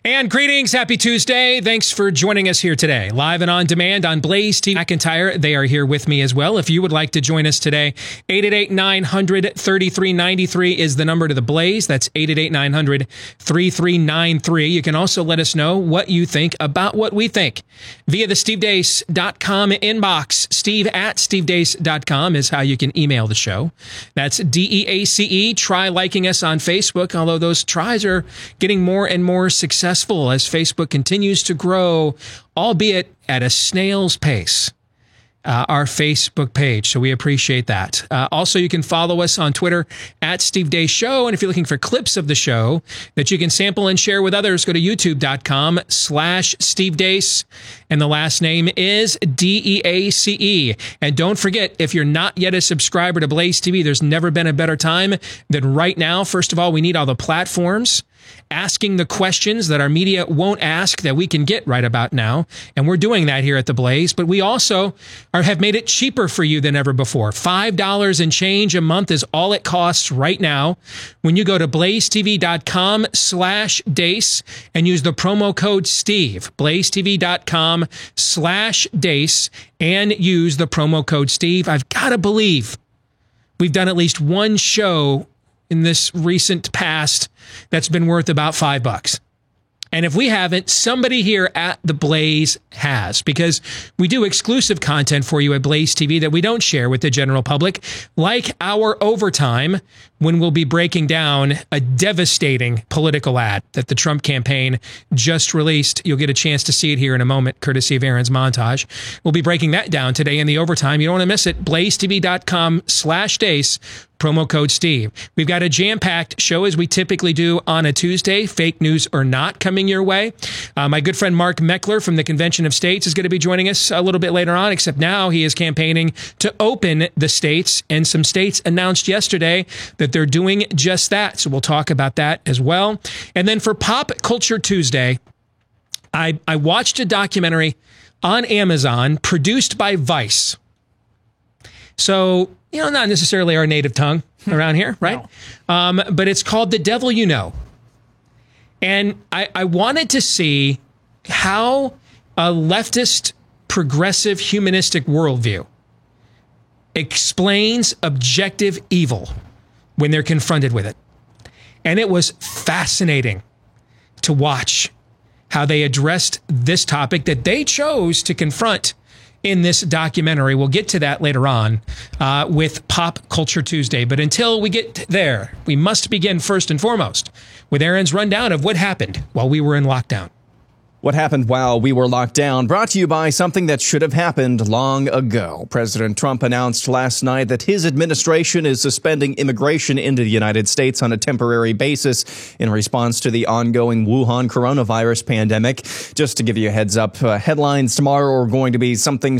And greetings. Happy Tuesday. Thanks for joining us here today. Live and on demand on Blaze TV. McIntyre, they are here with me as well. If you would like to join us today, 888-900-3393 is the number to the Blaze. That's 888-900-3393. You can also let us know what you think about what we think via the stevedeace.com inbox. Steve@stevedeace.com is how you can email the show. That's DEACE. Try liking us on Facebook, although those tries are getting more and more successful as Facebook continues to grow, albeit at a snail's pace. Our Facebook page. So we appreciate that. Also, you can follow us on Twitter at Steve Deace Show. And if you're looking for clips of the show that you can sample and share with others, go to youtube.com/Steve Deace. And the last name is DEACE. And don't forget, if you're not yet a subscriber to Blaze TV, there's never been a better time than right now. First of all, we need all the platforms asking the questions that our media won't ask that we can get right about now. And we're doing that here at The Blaze. But we also have made it cheaper for you than ever before. $5 and change a month is all it costs right now when you go to blazetv.com/Deace and use the promo code Steve. blazetv.com/Deace and use the promo code Steve. I've got to believe we've done at least one show in this recent past that's been worth about $5. And if we haven't, somebody here at The Blaze has, because we do exclusive content for you at Blaze TV that we don't share with the general public, like our Overtime, when we'll be breaking down a devastating political ad that the Trump campaign just released. You'll get a chance to see it here in a moment, courtesy of Aaron's montage. We'll be breaking that down today in the Overtime. You don't want to miss it. blazetv.com/Deace. Promo code Steve. We've got a jam-packed show as we typically do on a Tuesday, fake news or not, coming your way. My good friend Mark Meckler from the Convention of States is going to be joining us a little bit later on, except now he is campaigning to open the states, and some states announced yesterday that they're doing just that. So we'll talk about that as well. And then for Pop Culture Tuesday, I watched a documentary on Amazon produced by Vice. So, not necessarily our native tongue around here, right? No. But it's called The Devil You Know. And I wanted to see how a leftist, progressive, humanistic worldview explains objective evil when they're confronted with it. And it was fascinating to watch how they addressed this topic that they chose to confront in this documentary. We'll get to that later on with Pop Culture Tuesday. But until we get there, we must begin first and foremost with Aaron's rundown of what happened while we were in lockdown. What happened while we were locked down, brought to you by something that should have happened long ago. President Trump announced last night that his administration is suspending immigration into the United States on a temporary basis in response to the ongoing Wuhan coronavirus pandemic. Just to give you a heads up, headlines tomorrow are going to be something,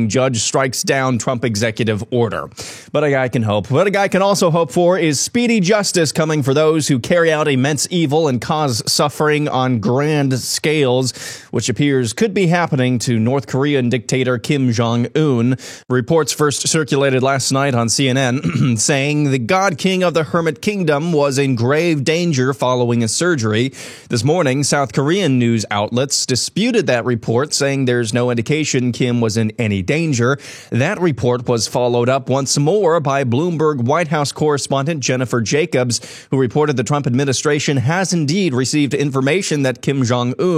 judge strikes down Trump executive order. But a guy can hope. What a guy can also hope for is speedy justice coming for those who carry out immense evil and cause suffering on grand scales, which appears could be happening to North Korean dictator Kim Jong-un. Reports first circulated last night on CNN saying the God King of the Hermit Kingdom was in grave danger following a surgery. This morning, South Korean news outlets disputed that report, saying there's no indication Kim was in any danger. That report was followed up once more by Bloomberg White House correspondent Jennifer Jacobs, who reported the Trump administration has indeed received information that Kim Jong-un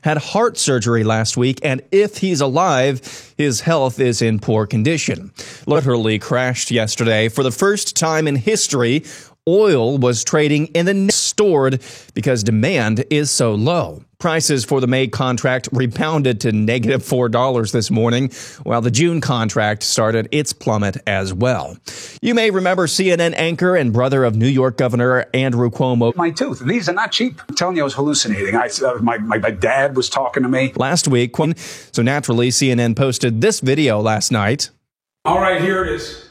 had heart surgery last week, and if he's alive, his health is in poor condition. Literally crashed yesterday. For the first time in history, oil was trading in the stored because demand is so low. Prices for the May contract rebounded to negative $4 this morning, while the June contract started its plummet as well. You may remember CNN anchor and brother of New York Governor Andrew Cuomo. My tooth. These are not cheap. I'm telling you, I was hallucinating. My dad was talking to me. Last week, so naturally, CNN posted this video last night. All right, here it is.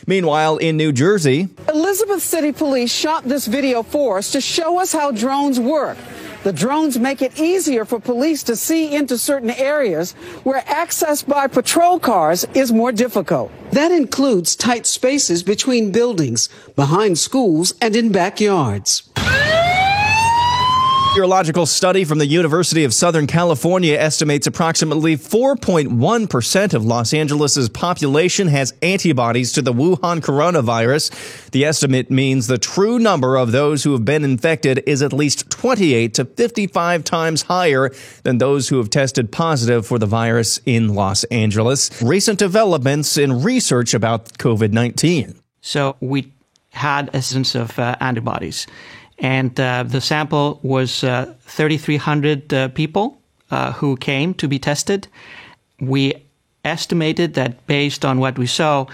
Meanwhile, in New Jersey, Elizabeth City Police shot this video for us to show us how drones work. The drones make it easier for police to see into certain areas where access by patrol cars is more difficult. That includes tight spaces between buildings, behind schools, and in backyards. Virological study from the University of Southern California estimates approximately 4.1% of Los Angeles' population has antibodies to the Wuhan coronavirus. The estimate means the true number of those who have been infected is at least 28 to 55 times higher than those who have tested positive for the virus in Los Angeles. Recent developments in research about COVID-19. So we had a sense of antibodies. And the sample was 3,300 people who came to be tested. We estimated that based on what we saw,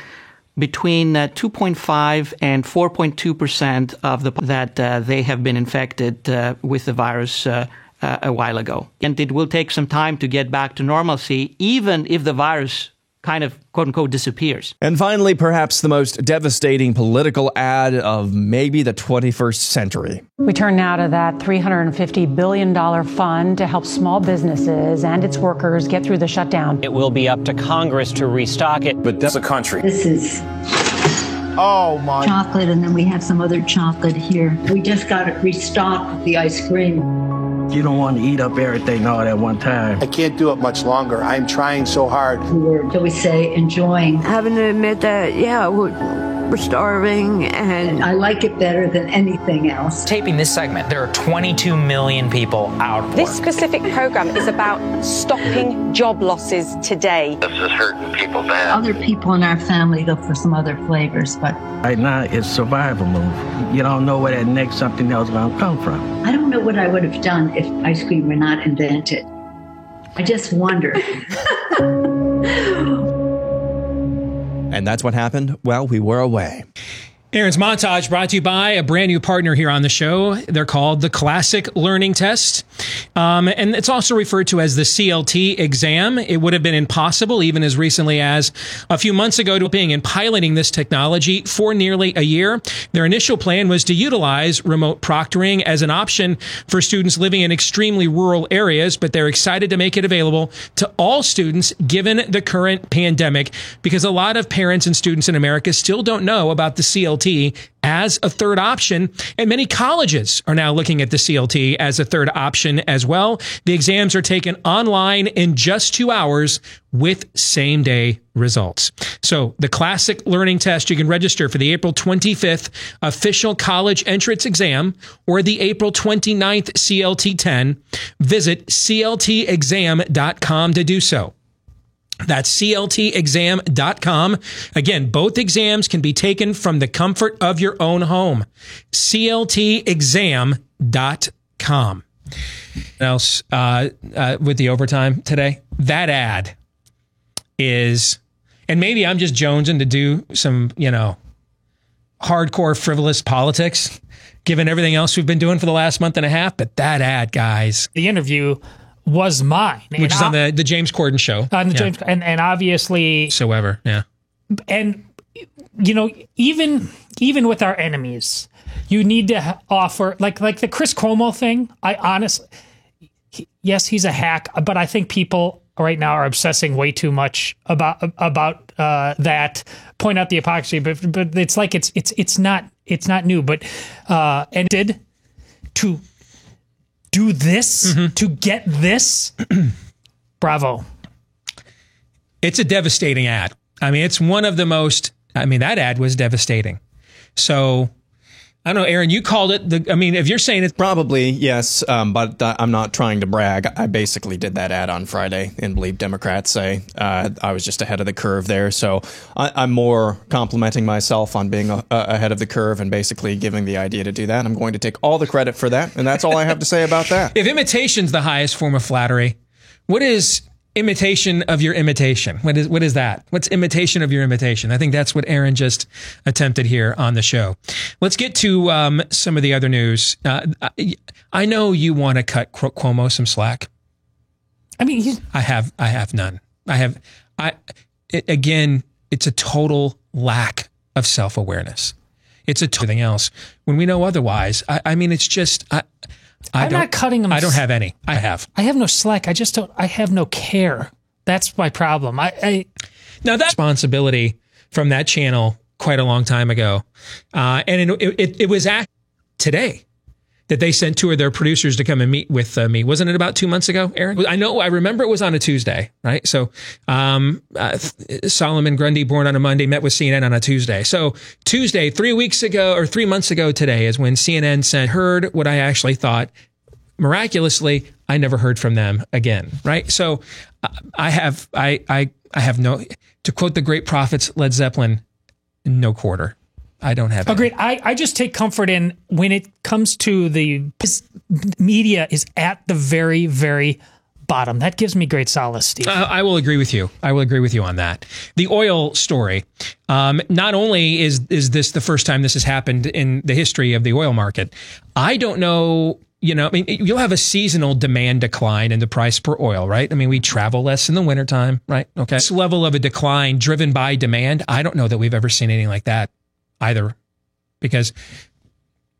between 2.5 and 4.2% of that they have been infected with the virus a while ago. And it will take some time to get back to normalcy, even if the virus kind of, quote unquote, disappears. And finally, perhaps the most devastating political ad of maybe the 21st century. We turn now to that $350 billion fund to help small businesses and its workers get through the shutdown. It will be up to Congress to restock it. But that's a country. This is chocolate, and then we have some other chocolate here. We just got to restock the ice cream. You don't want to eat up everything all at one time. I can't do it much longer. I'm trying so hard. We're, shall we say, enjoying. Having to admit that, yeah, we're starving, and I like it better than anything else. Taping this segment, there are 22 million people out of work. This specific program is about stopping job losses today. This is hurting people bad. Other people in our family look for some other flavors, but right now it's survival mode. You don't know where that next something else is going to come from. I don't know what I would have done if ice cream were not invented. I just wonder. And that's what happened while we were away. Aaron's Montage brought to you by a brand new partner here on the show. They're called the Classic Learning Test. And it's also referred to as the CLT exam. It would have been impossible even as recently as a few months ago to being and piloting this technology for nearly a year. Their initial plan was to utilize remote proctoring as an option for students living in extremely rural areas, but they're excited to make it available to all students given the current pandemic, because a lot of parents and students in America still don't know about the CLT as a third option, and many colleges are now looking at the CLT as a third option as well. The exams are taken online in just 2 hours with same-day results. So the Classic Learning Test, you can register for the April 25th official college entrance exam or the April 29th CLT-10. Visit cltexam.com to do so. That's cltexam.com. Again, both exams can be taken from the comfort of your own home. cltexam.com. What else with the overtime today? That ad is, and maybe I'm just jonesing to do some, hardcore frivolous politics, given everything else we've been doing for the last month and a half. But that ad, guys. The interview was mine, which is on the James Corden show. On the James, and obviously, yeah. And even with our enemies, you need to offer like the Chris Cuomo thing. I honestly, yes, he's a hack, but I think people right now are obsessing way too much about that. Point out the hypocrisy, but it's like it's not new, but and did to do this to get this. Bravo. It's a devastating ad. I mean, it's one of the most, that ad was devastating. So I don't know, Aaron, you called it if you're saying it's probably, yes. But I'm not trying to brag. I basically did that ad on Friday and believe Democrats say I was just ahead of the curve there. So I'm more complimenting myself on being ahead of the curve and basically giving the idea to do that. I'm going to take all the credit for that. And that's all I have to say about that. If imitation's the highest form of flattery, what is imitation of your imitation? What is that? What's imitation of your imitation? I think that's what Aaron just attempted here on the show. Let's get to some of the other news. I know you want to cut Cuomo some slack. I have none. Again, it's a total lack of self-awareness. It's everything else. When we know otherwise, it's just, I'm not cutting him. I don't have any. I have no slack. I have no care. That's my problem. Now that responsibility from that channel quite a long time ago. And it was today. that they sent two of their producers to come and meet with me. Wasn't it about 2 months ago, Aaron? I remember it was on a Tuesday, right? So Solomon Grundy, born on a Monday, met with CNN on a Tuesday. So Tuesday, 3 weeks ago or 3 months ago today is when CNN heard what I actually thought. Miraculously, I never heard from them again, right? So I have no, to quote the great prophets, Led Zeppelin, no quarter. I don't have. Agreed. I just take comfort in when it comes to the media is at the very, very bottom. That gives me great solace, Steve. I will agree with you. I will agree with you on that. The oil story. Not only is this the first time this has happened in the history of the oil market, I don't know. You know, I mean, you'll have a seasonal demand decline in the price per oil, right? I mean, we travel less in the wintertime, right? Okay. This level of a decline driven by demand, I don't know that we've ever seen anything like that either, because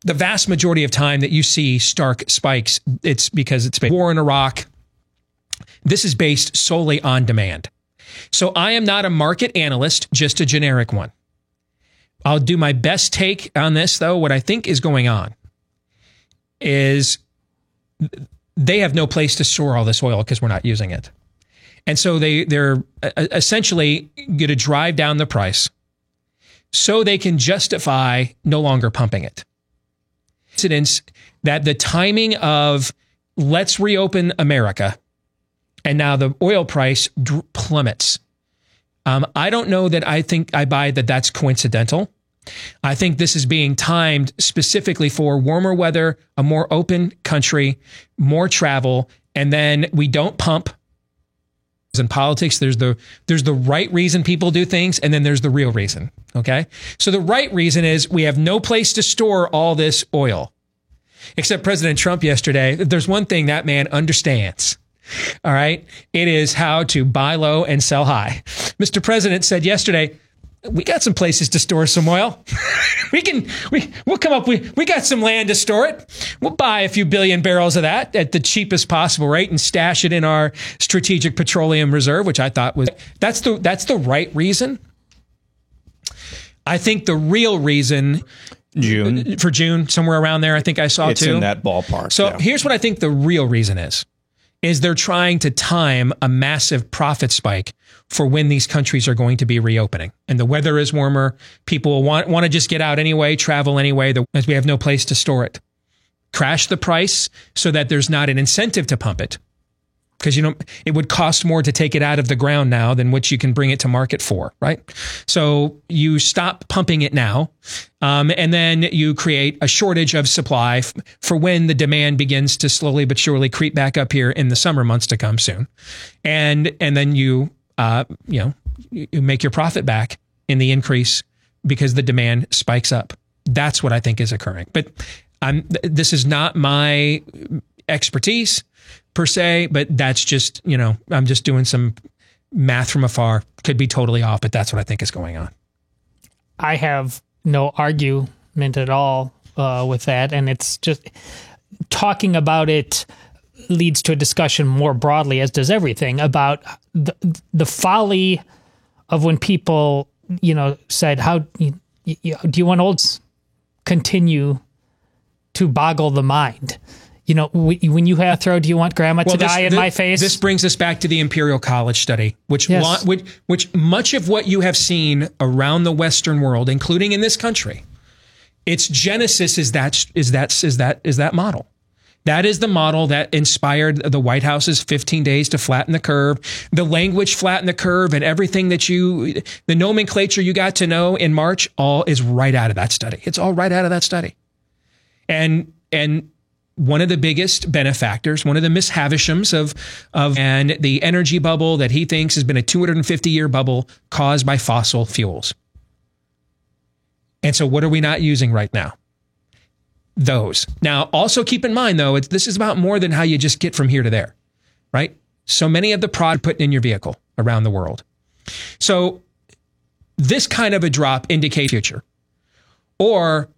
the vast majority of time that you see stark spikes, it's because it's war in Iraq. This is based solely on demand. So I am not a market analyst, just a generic one. I'll do my best take on this, though. What I think is going on is they have no place to store all this oil because we're not using it. And so they're essentially going to drive down the price so they can justify no longer pumping it. Incidents that the timing of let's reopen America and now the oil price plummets. I don't know that I buy that that's coincidental. I think this is being timed specifically for warmer weather, a more open country, more travel, and then we don't pump. In politics, there's the right reason people do things, and then there's the real reason. Okay, so the right reason is we have no place to store all this oil. Except President Trump yesterday, there's one thing that man understands. All right, it is how to buy low and sell high. Mr. President said yesterday, we got some places to store some oil. We'll come up. We got some land to store it. We'll buy a few billion barrels of that at the cheapest possible rate and stash it in our strategic petroleum reserve, which I thought that's the right reason. I think the real reason for June, somewhere around there, I think I saw it's too. In that ballpark. So here's what I think the real reason is they're trying to time a massive profit spike for when these countries are going to be reopening. And the weather is warmer. People want to just get out anyway, travel anyway, as we have no place to store it. Crash the price so that there's not an incentive to pump it. Because, it would cost more to take it out of the ground now than what you can bring it to market for, right? So you stop pumping it now, and then you create a shortage of supply for when the demand begins to slowly but surely creep back up here in the summer months to come soon. And then you make your profit back in the increase because the demand spikes up. That's what I think is occurring. But this is not my expertise per se, but that's just, I'm just doing some math from afar. Could be totally off, but that's what I think is going on. I have no argument at all with that. And it's just talking about it leads to a discussion more broadly, as does everything, about the folly of when people, said, how do you want olds continue to boggle the mind? When you have throw, do you want grandma to die in my face? This brings us back to the Imperial College study, which much of what you have seen around the Western world, including in this country, its genesis is that model. That is the model that inspired the White House's 15 days to flatten the curve, the language flatten the curve, and everything the nomenclature you got to know in March, all is right out of that study. It's all right out of that study. And one of the biggest benefactors, one of the Miss Havishams and the energy bubble that he thinks has been a 250-year bubble caused by fossil fuels. And so what are we not using right now? Those. Now, also keep in mind, though, this is about more than how you just get from here to there, right? So many of the product put in your vehicle around the world. So this kind of a drop indicates future or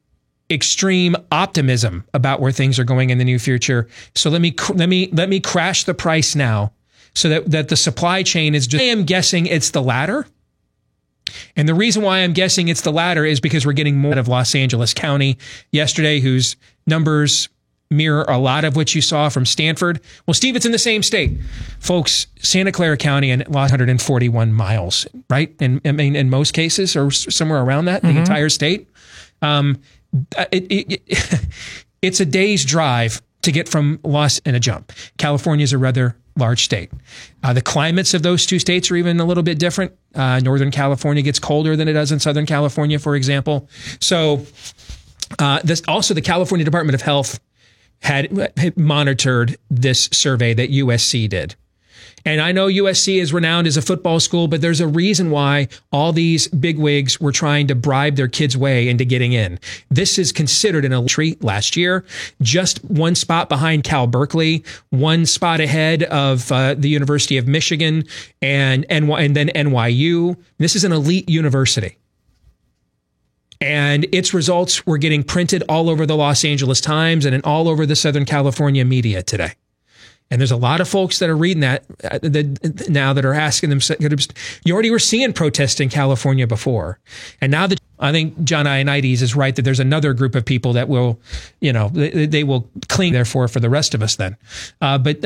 extreme optimism about where things are going in the new future. So let me crash the price now so that the supply chain is just, I am guessing it's the latter. And the reason why I'm guessing it's the latter is because we're getting more out of Los Angeles County yesterday, whose numbers mirror a lot of what you saw from Stanford. Well, Steve, it's in the same state. Folks, Santa Clara County and 141 miles, right? And I mean, in most cases, or somewhere around that, the entire state. It's a day's drive to get from Los in a jump. California is a rather large state. The climates of those two states are even a little bit different. Northern California gets colder than it does in Southern California, for example. So also the California Department of Health had monitored this survey that USC did. And I know USC is renowned as a football school, but there's a reason why all these bigwigs were trying to bribe their kids' way into getting in. This is considered an elite treat last year, just one spot behind Cal Berkeley, one spot ahead of the University of Michigan and then NYU. This is an elite university. And its results were getting printed all over the Los Angeles Times and all over the Southern California media today. And there's a lot of folks that are reading that now that are asking themselves, you already were seeing protests in California before. And now that I think John Ioannidis is right that there's another group of people that will, they will cling therefore for the rest of us then. But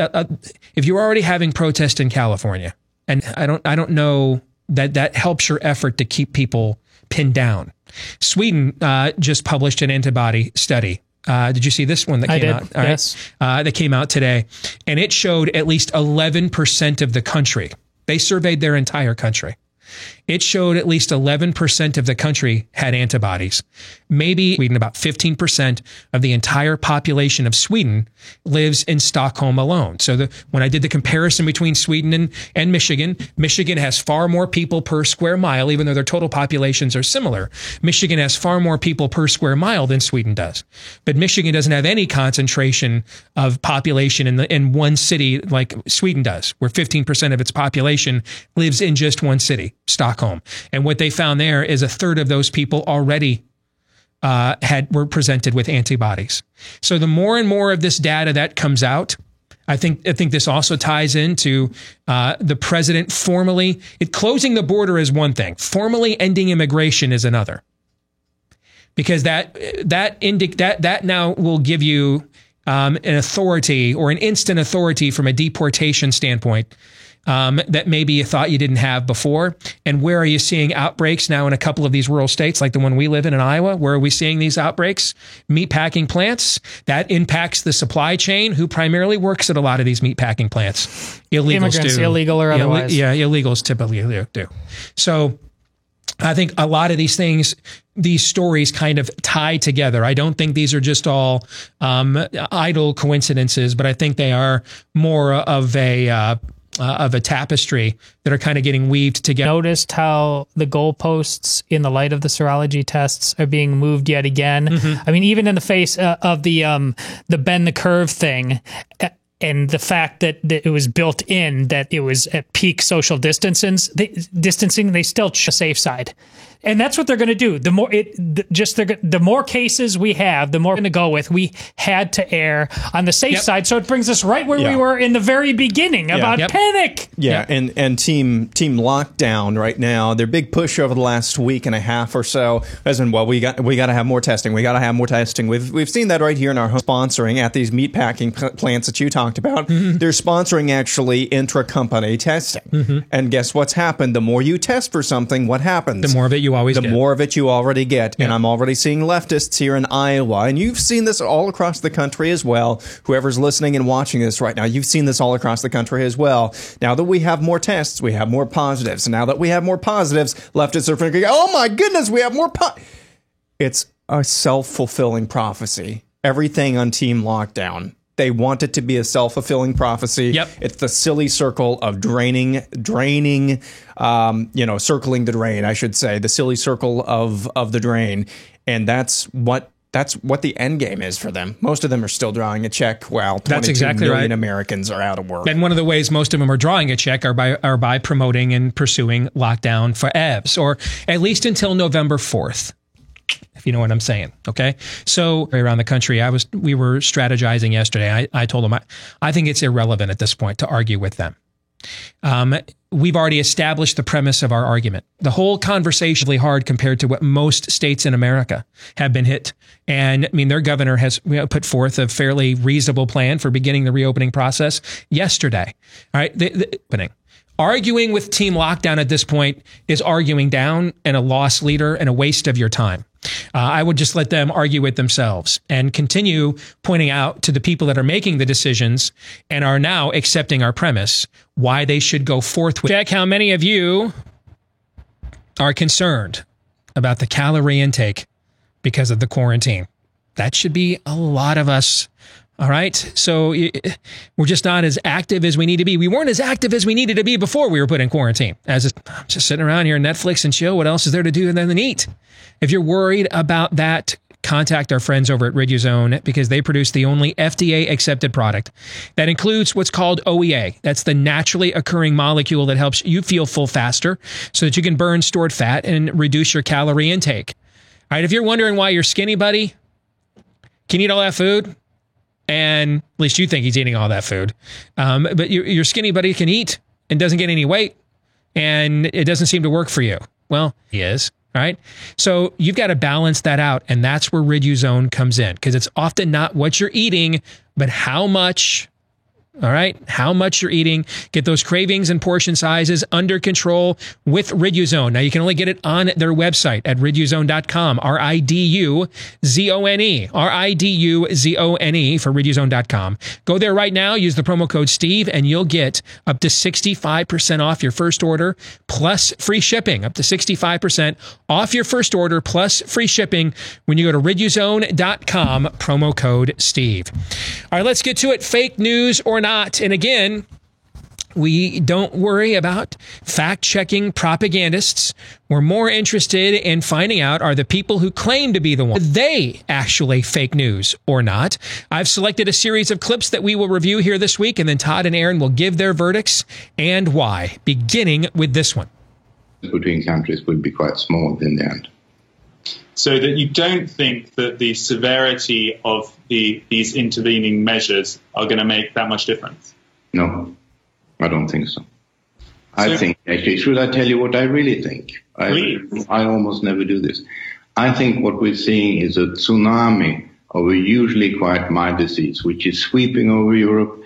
if you're already having protests in California, and I don't know that helps your effort to keep people pinned down. Sweden just published an antibody study. Did you see this one that came out? Yes. That came out today. And it showed at least 11% of the country. They surveyed their entire country. It showed at least 11% of the country had antibodies. Maybe Sweden, about 15% of the entire population of Sweden lives in Stockholm alone. So when I did the comparison between Sweden and Michigan, Michigan has far more people per square mile, even though their total populations are similar. Michigan has far more people per square mile than Sweden does. But Michigan doesn't have any concentration of population in one city like Sweden does, where 15% of its population lives in just one city, Stockholm. And what they found there is a third of those people already were presented with antibodies. So the more and more of this data that comes out, I think this also ties into the president closing the border is one thing. Formally ending immigration is another. Because that now will give you an authority or an instant authority from a deportation standpoint. That maybe you thought you didn't have before. And where are you seeing outbreaks now in a couple of these rural states, like the one we live in Iowa? Where are we seeing these outbreaks? Meatpacking plants. That impacts the supply chain. Who primarily works at a lot of these meatpacking plants? Illegals Immigrants, do. Illegal or otherwise. Illegals typically do. So I think a lot of these things, these stories kind of tie together. I don't think these are just all idle coincidences, but I think they are more of a tapestry that are kind of getting weaved together. Noticed how the goalposts in the light of the serology tests are being moved yet again. Mm-hmm. I mean, even in the face of the bend the curve thing, and the fact that it was built in, that it was at peak social distancing, they still chose a safe side. And that's what they're going to do. The more cases we have, the more we're going to go with. We had to err on the safe side, so it brings us right where we were in the very beginning about panic. Yeah, and team lockdown right now. Their big push over the last week and a half or so has been, well, we got to have more testing. We got to have more testing. We've seen that right here in our home sponsoring at these meatpacking plants that you talked about. Mm-hmm. They're sponsoring actually intra-company testing. Mm-hmm. And guess what's happened? The more you test for something, what happens? The more of it you always get. The more of it you already get. Yeah. And I'm already seeing leftists here in Iowa. And you've seen this all across the country as well. Whoever's listening and watching this right now, you've seen this all across the country as well. Now that we have more tests, we have more positives. And now that we have more positives, leftists are thinking, oh my goodness, we have more It's a self-fulfilling prophecy. Everything on Team Lockdown. They want it to be a self-fulfilling prophecy. Yep. It's the silly circle of draining, circling the drain, I should say, the silly circle of the drain. And that's what the end game is for them. Most of them are still drawing a check while 22 million Americans are out of work. And one of the ways most of them are drawing a check are by promoting and pursuing lockdown for EVs, or at least until November 4th. If you know what I'm saying. Okay. So around the country, we were strategizing yesterday. I told them, I think it's irrelevant at this point to argue with them. we've already established the premise of our argument. The whole conversation is really hard compared to what most states in America have been hit. And I mean, their governor has put forth a fairly reasonable plan for beginning the reopening process yesterday. All right. Arguing with team lockdown at this point is arguing down and a lost leader and a waste of your time. I would just let them argue with themselves and continue pointing out to the people that are making the decisions and are now accepting our premise why they should go forth with. Check how many of you are concerned about the calorie intake because of the quarantine. That should be a lot of us. All right. So we're just not as active as we need to be. We weren't as active as we needed to be before we were put in quarantine. I'm just sitting around here, Netflix and chill. What else is there to do other than eat? If you're worried about that, contact our friends over at Riduzone because they produce the only FDA accepted product that includes what's called OEA. That's the naturally occurring molecule that helps you feel full faster so that you can burn stored fat and reduce your calorie intake. All right. If you're wondering why you're skinny, buddy, can you eat all that food? And at least you think he's eating all that food. But your skinny buddy can eat and doesn't get any weight, and it doesn't seem to work for you. Well, he is, right? So you've got to balance that out, and that's where Riduzone comes in, because it's often not what you're eating, but how much. All right, how much you're eating. Get those cravings and portion sizes under control with Riduzone. Now, you can only get it on their website at riduzone.com, R-I-D-U-Z-O-N-E, R-I-D-U-Z-O-N-E for riduzone.com. Go there right now, use the promo code Steve, and you'll get up to 65% off your first order plus free shipping. Up to 65% off your first order plus free shipping when you go to riduzone.com, promo code Steve. All right, let's get to it. Fake news or not. And again, we don't worry about fact-checking propagandists. We're more interested in finding out, are the people who claim to be the ones, are they actually fake news or not? I've selected a series of clips that we will review here this week, and then Todd and Aaron will give their verdicts and why, beginning with this one. Between countries will be quite small in the end. So that you don't think that the severity of these intervening measures are going to make that much difference? No, I don't think so. I think, actually, should I tell you what I really think? Please. I almost never do this. I think what we're seeing is a tsunami of a usually quite mild disease, which is sweeping over Europe,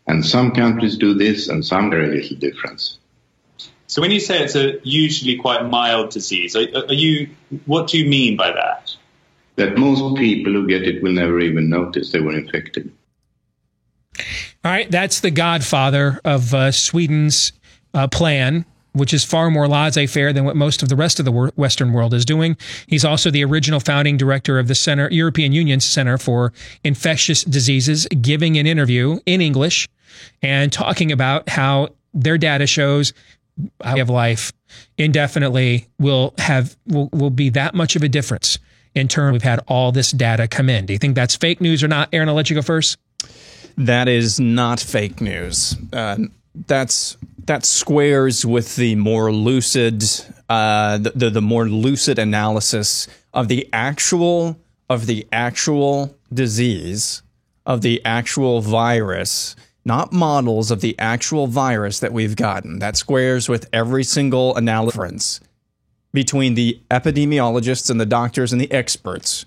and some countries do this and some very little difference. So when you say it's a usually quite mild disease, what do you mean by that? That most people who get it will never even notice they were infected. All right, that's the godfather of Sweden's plan, which is far more laissez-faire than what most of the rest of the Western world is doing. He's also the original founding director of the European Union's Center for Infectious Diseases, giving an interview in English and talking about how their data shows of life indefinitely will be that much of a difference in terms we've had all this data come in. Do you think that's fake news or not? Aaron, I'll let you go first. That is not fake news. That squares with the more lucid, the more lucid analysis of the actual disease, of the actual virus. Not models of the actual virus that we've gotten. That squares with every single analysis between the epidemiologists and the doctors and the experts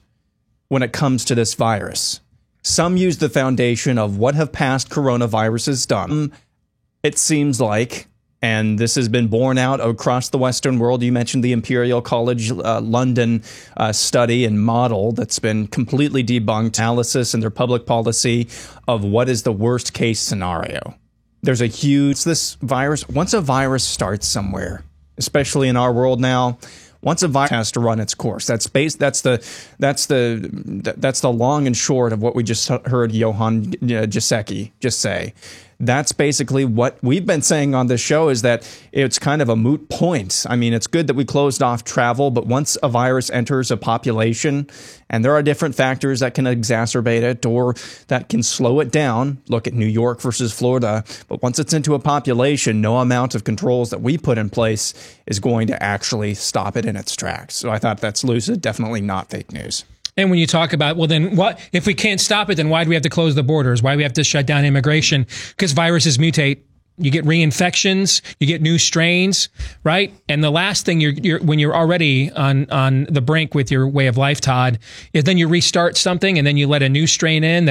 when it comes to this virus. Some use the foundation of what have past coronaviruses done. It seems like, and this has been borne out across the Western world. You mentioned the Imperial College London study and model that's been completely debunked. Analysis and their public policy of what is the worst case scenario. There's a huge, this virus, once a virus starts somewhere, especially in our world now, once a virus has to run its course. That's the long and short of what we just heard Johan Giesecke just say. That's basically what we've been saying on this show, is that it's kind of a moot point. I mean, it's good that we closed off travel, but once a virus enters a population, and there are different factors that can exacerbate it or that can slow it down. Look at New York versus Florida. But once it's into a population, no amount of controls that we put in place is going to actually stop it in its tracks. So I thought that's lucid, definitely not fake news. And when you talk about, well, then what if we can't stop it, then why do we have to close the borders? Why do we have to shut down immigration? Because viruses mutate You get reinfections, you get new strains, right? And the last thing when you're already on the brink with your way of life, Todd, is then you restart something and then you let a new strain in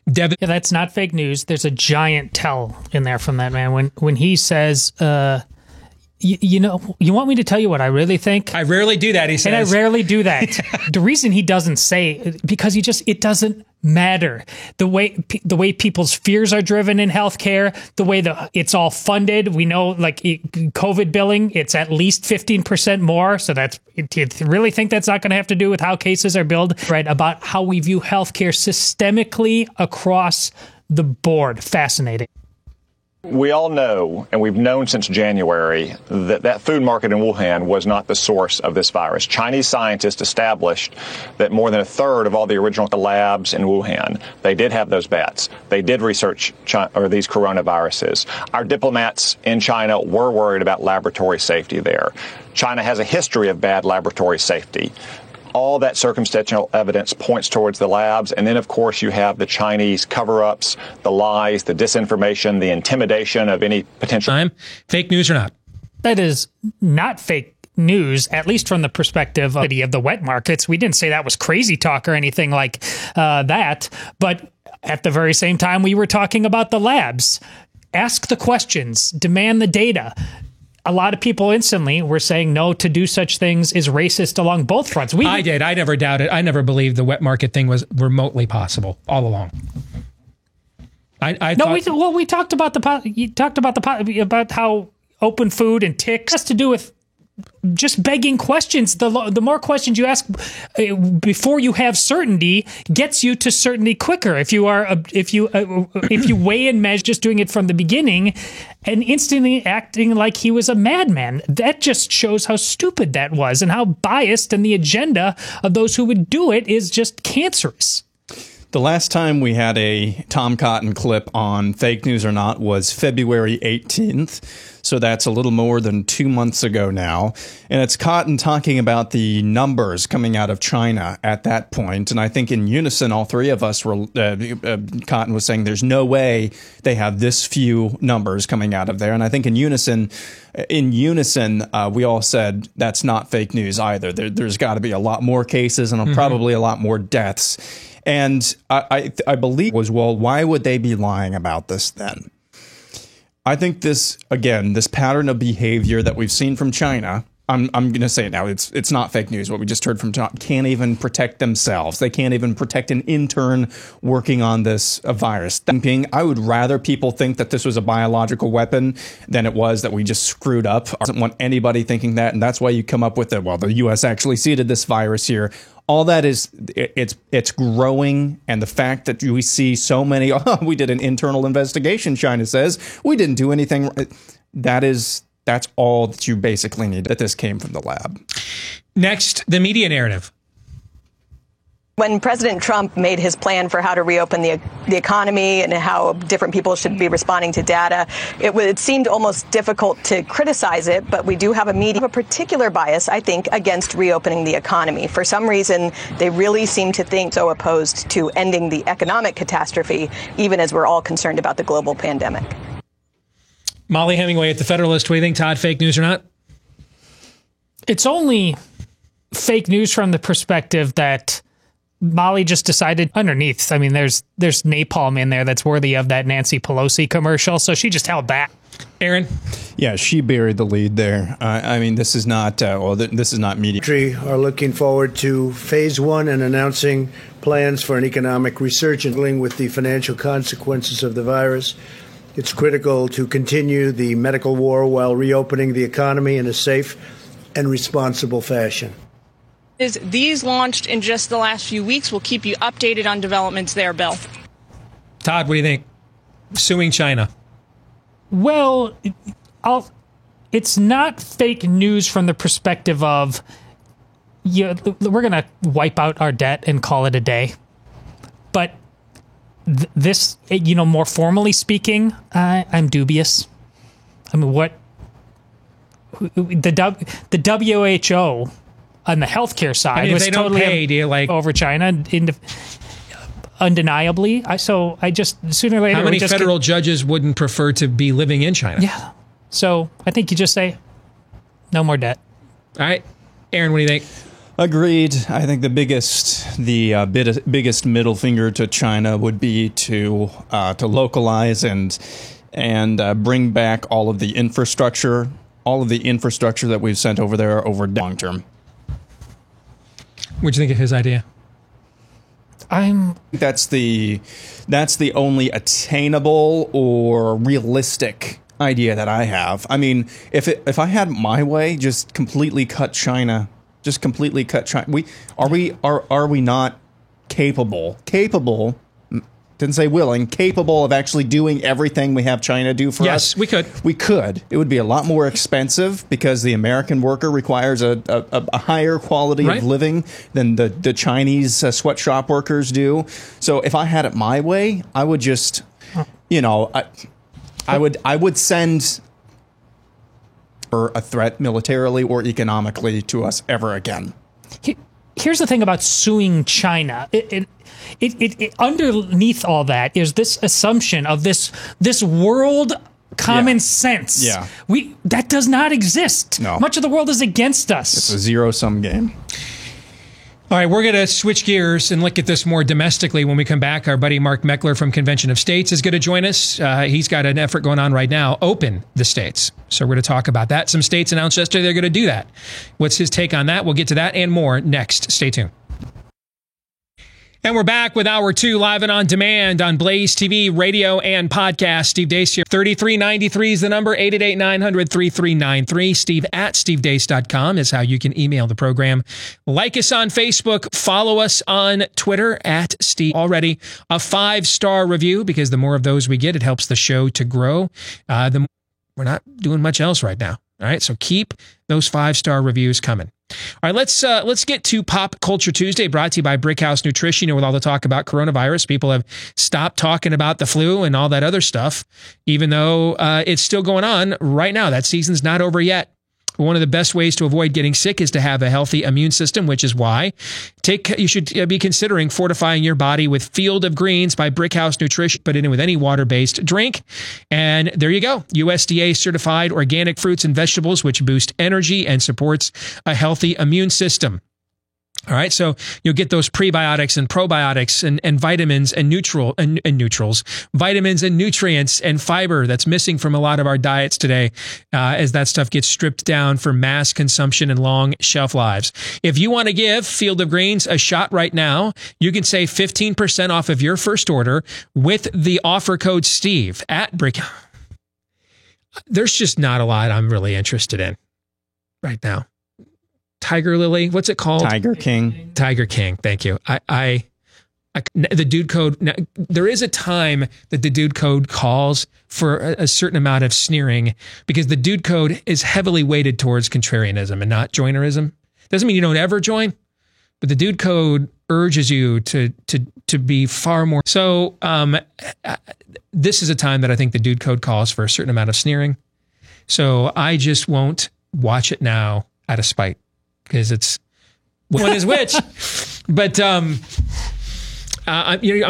that's not fake news. There's a giant tell in there from that man when he says, you want me to tell you what I really think? I rarely do that, he says. And I rarely do that. The reason he doesn't say, because it doesn't matter. The way people's fears are driven in healthcare, the way it's all funded. We know, like COVID billing, it's at least 15% more. So you really think that's not going to have to do with how cases are billed, right? About how we view healthcare systemically across the board. Fascinating. We all know, and we've known since January, that food market in Wuhan was not the source of this virus. Chinese scientists established that more than a third of all the original labs in Wuhan, they did have those bats. They did research these coronaviruses. Our diplomats in China were worried about laboratory safety there. China has a history of bad laboratory safety. All that circumstantial evidence points towards the labs. And then, of course, you have the Chinese cover-ups, the lies, the disinformation, the intimidation of any potential... Fake news or not? That is not fake news, at least from the perspective of the wet markets. We didn't say that was crazy talk or anything like that. But at the very same time, we were talking about the labs. Ask the questions, demand the data. A lot of people instantly were saying no, to do such things is racist along both fronts. I did. I never doubted. I never believed the wet market thing was remotely possible all along. We talked about about how open food and ticks has to do with just begging questions. The more questions you ask before you have certainty gets you to certainty quicker. If you weigh and measure, just doing it from the beginning and instantly acting like he was a madman, that just shows how stupid that was and how biased, and the agenda of those who would do it is just cancerous. The last time we had a Tom Cotton clip on Fake News or Not was February 18th. So that's a little more than 2 months ago now. And it's Cotton talking about the numbers coming out of China at that point. And I think in unison, all three of us were, Cotton was saying there's no way they have this few numbers coming out of there. And I think in unison, we all said that's not fake news either. There's got to be a lot more cases and probably a lot more deaths. And I believe was, well, why would they be lying about this then? I think this pattern of behavior that we've seen from China, I'm going to say it now, it's not fake news. What we just heard from China, can't even protect themselves. They can't even protect an intern working on this virus. I would rather people think that this was a biological weapon than it was that we just screwed up. I don't want anybody thinking that, and that's why you come up with it. Well, the U.S. actually seeded this virus here. All that is, it's growing, and the fact that we see so many, we did an internal investigation, China says, we didn't do anything. That's all that you basically need, that this came from the lab. Next, the media narrative. When President Trump made his plan for how to reopen the economy and how different people should be responding to data, it seemed almost difficult to criticize it, but we do have a particular bias, I think, against reopening the economy. For some reason, they really seem to think so opposed to ending the economic catastrophe, even as we're all concerned about the global pandemic. Molly Hemingway at The Federalist. What do you think, Todd? Fake news or not? It's only fake news from the perspective that Molly just decided underneath. I mean, there's napalm in there that's worthy of that Nancy Pelosi commercial, so she just held back. Aaron? Yeah, she buried the lead there. I mean, this is not this is not media. We are looking forward to phase one and announcing plans for an economic resurgence dealing with the financial consequences of the virus. It's critical to continue the medical war while reopening the economy in a safe and responsible fashion. These launched in just the last few weeks. We'll keep you updated on developments there, Bill. Todd, what do you think? Suing China. Well, it's not fake news from the perspective of, we're going to wipe out our debt and call it a day. But this, more formally speaking, I'm dubious. I mean, what the WHO on the healthcare side was totally over China. undeniably. So I just sooner or later. How many federal judges wouldn't prefer to be living in China? Yeah. So I think you just say, no more debt. All right, Aaron, what do you think? Agreed. I think the biggest middle finger to China would be to localize and bring back all of the infrastructure that we've sent over there over long term. What'd you think of his idea? That's the only attainable or realistic idea that I have. I mean, if I had my way, just completely cut China. Just completely cut China. Are we not capable? Didn't say willing. Capable of actually doing everything we have China do for us? Yes, we could. We could. It would be a lot more expensive because the American worker requires a higher quality of living than the Chinese sweatshop workers do. So if I had it my way, I would just, I would send a threat militarily or economically to us ever again. Here's the thing about suing China. It underneath all that is this assumption of this world common sense. Yeah. That does not exist. No. Much of the world is against us. It's a zero-sum game. All right, we're going to switch gears and look at this more domestically when we come back. Our buddy Mark Meckler from Convention of States is going to join us. He's got an effort going on right now, Open the States. So we're going to talk about that. Some states announced yesterday they're going to do that. What's his take on that? We'll get to that and more next. Stay tuned. And we're back with Hour 2 live and on demand on Blaze TV, radio, and podcast. Steve Deace here. 3393 is the number, 888-900-3393. Steve at stevedeace.com is how you can email the program. Like us on Facebook. Follow us on Twitter at Steve. Already a 5-star review, because the more of those we get, it helps the show to grow. We're not doing much else right now. All right, so keep those 5-star reviews coming. All right, let's get to Pop Culture Tuesday, brought to you by Brickhouse Nutrition. With all the talk about coronavirus, people have stopped talking about the flu and all that other stuff, even though it's still going on right now. That season's not over yet. One of the best ways to avoid getting sick is to have a healthy immune system, which is why you should be considering fortifying your body with Field of Greens by Brickhouse Nutrition. Put it in with any water-based drink, and there you go. USDA certified organic fruits and vegetables, which boost energy and supports a healthy immune system. All right, so you'll get those prebiotics and probiotics and vitamins and neutrals, vitamins and nutrients and fiber that's missing from a lot of our diets today, as that stuff gets stripped down for mass consumption and long shelf lives. If you want to give Field of Greens a shot right now, you can save 15% off of your first order with the offer code Steve at Brick. There's just not a lot I'm really interested in right now. Tiger Lily, what's it called? Tiger King. Tiger King. Thank you. The dude code. There is a time that the dude code calls for a certain amount of sneering, because the dude code is heavily weighted towards contrarianism and not joinerism. Doesn't mean you don't ever join, but the dude code urges you to be far more. So this is a time that I think the dude code calls for a certain amount of sneering. So I just won't watch it now out of spite, because it's one is which. But I'm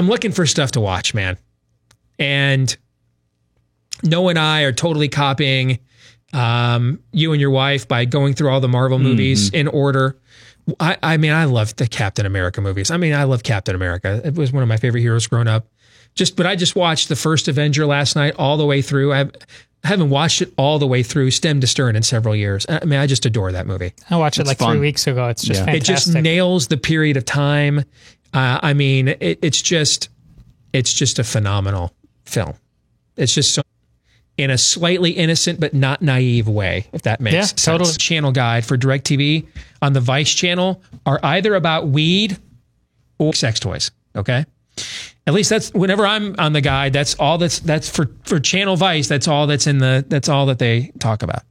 looking for stuff to watch, man. And Noah and I are totally copying you and your wife by going through all the Marvel movies in order. I mean, I love the Captain America movies. I mean, I love Captain America. It was one of my favorite heroes growing up. But I just watched the first Avenger last night all the way through. I haven't watched it all the way through, stem to stern, in several years. I mean, I just adore that movie. I watched it like 3 weeks ago. It's just fantastic. It just nails the period of time. I mean, it's just a phenomenal film. It's just so, in a slightly innocent but not naive way, if that makes sense. Totally. Channel guide for DirecTV on the Vice channel are either about weed or sex toys. Okay. At least that's whenever I'm on the guide. That's for Channel Vice. That's all that's all that they talk about.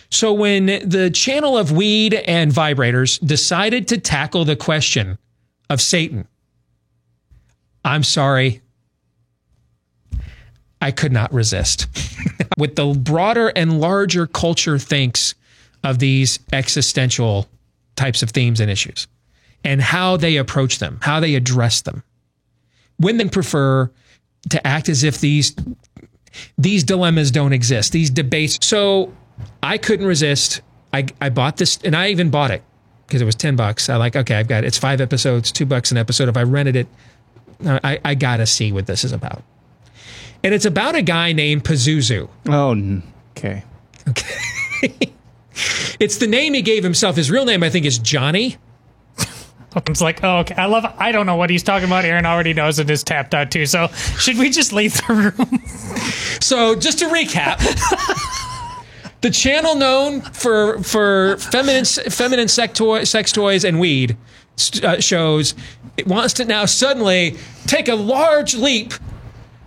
So when the channel of weed and vibrators decided to tackle the question of Satan, I'm sorry, I could not resist. With the broader and larger culture thinks of these existential types of themes and issues, and how they approach them, how they address them. women prefer to act as if these dilemmas don't exist, these debates. So I couldn't resist. I bought this, and I even bought it because it was $10. I like, okay, I've got it. It's 5 episodes, $2 an episode. If I rented it, I gotta see what this is about. And it's about a guy named Pazuzu. Oh, okay. Okay. It's the name he gave himself. His real name, I think, is Johnny. It's like, oh, okay. I don't know what he's talking about. Aaron already knows and is tapped out too. So should we just leave the room? So just to recap, the channel known for feminine sex toys and weed shows, it wants to now suddenly take a large leap.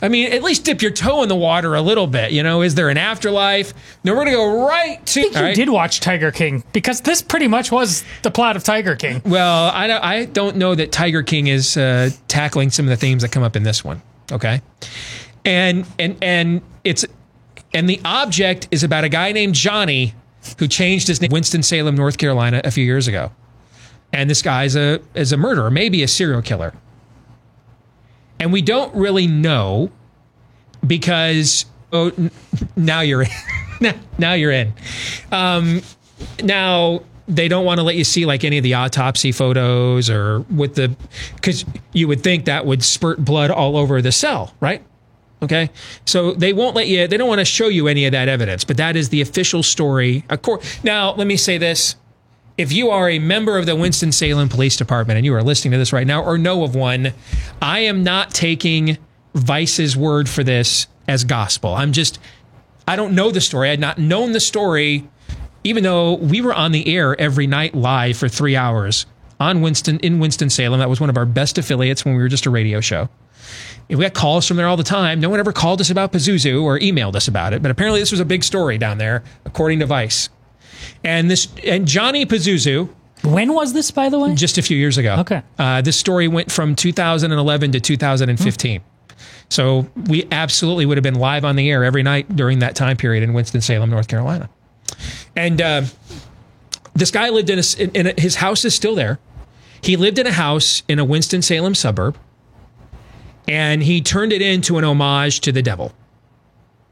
I mean, at least dip your toe in the water a little bit. You know, is there an afterlife? No, we're going to go right to... I think you did watch Tiger King, because this pretty much was the plot of Tiger King. Well, I don't know that Tiger King is tackling some of the themes that come up in this one. Okay, and the object is about a guy named Johnny who changed his name to Winston-Salem, North Carolina, a few years ago, and this guy is a murderer, maybe a serial killer. And we don't really know because now you're in. Now you're in. Now they don't want to let you see like any of the autopsy photos or because you would think that would spurt blood all over the cell, right? Okay, so they won't let you. They don't want to show you any of that evidence. But that is the official story. Now let me say this. If you are a member of the Winston-Salem Police Department and you are listening to this right now or know of one, I am not taking Vice's word for this as gospel. I don't know the story. I had not known the story, even though we were on the air every night live for 3 hours in Winston-Salem. That was one of our best affiliates when we were just a radio show. We got calls from there all the time. No one ever called us about Pazuzu or emailed us about it, but apparently this was a big story down there, according to Vice. And Johnny Pazuzu. When was this, by the way? Just a few years ago. Okay. This story went from 2011 to 2015. So we absolutely would have been live on the air every night during that time period in Winston-Salem, North Carolina. And this guy lived his house is still there. He lived in a house in a Winston-Salem suburb, and he turned it into an homage to the devil.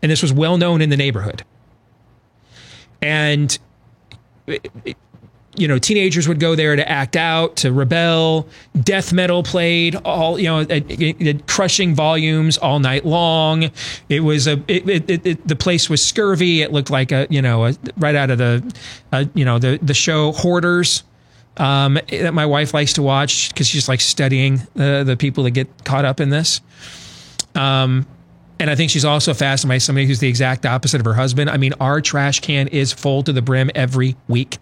And this was well known in the neighborhood. And teenagers would go there to act out, to rebel. Death metal played all, crushing volumes all night long. It was the place was scurvy. It looked like right out of the show Hoarders that my wife likes to watch because she's like studying the people that get caught up in this. And I think she's also fascinated by somebody who's the exact opposite of her husband. I mean, our trash can is full to the brim every week.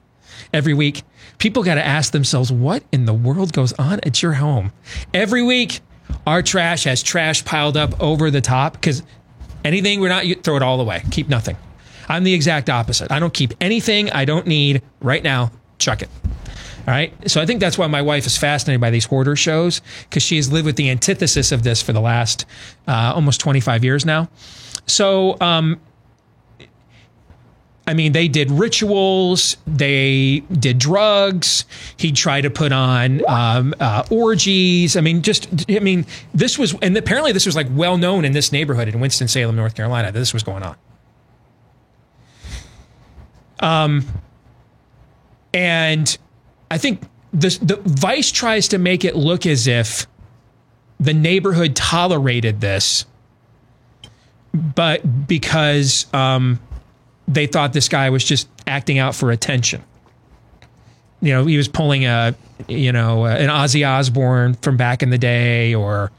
Every week. People got to ask themselves, what in the world goes on at your home? Every week, our trash has trash piled up over the top because anything you throw it all away. Keep nothing. I'm the exact opposite. I don't keep anything I don't need right now. Chuck it. All right. So I think that's why my wife is fascinated by these hoarder shows, because she has lived with the antithesis of this for the last almost 25 years now. So, they did rituals, they did drugs. He tried to put on orgies. This was, and apparently this was like well known in this neighborhood in Winston-Salem, North Carolina, that this was going on. And I think the Vice tries to make it look as if the neighborhood tolerated this, but because they thought this guy was just acting out for attention. He was pulling an Ozzy Osbourne from back in the day or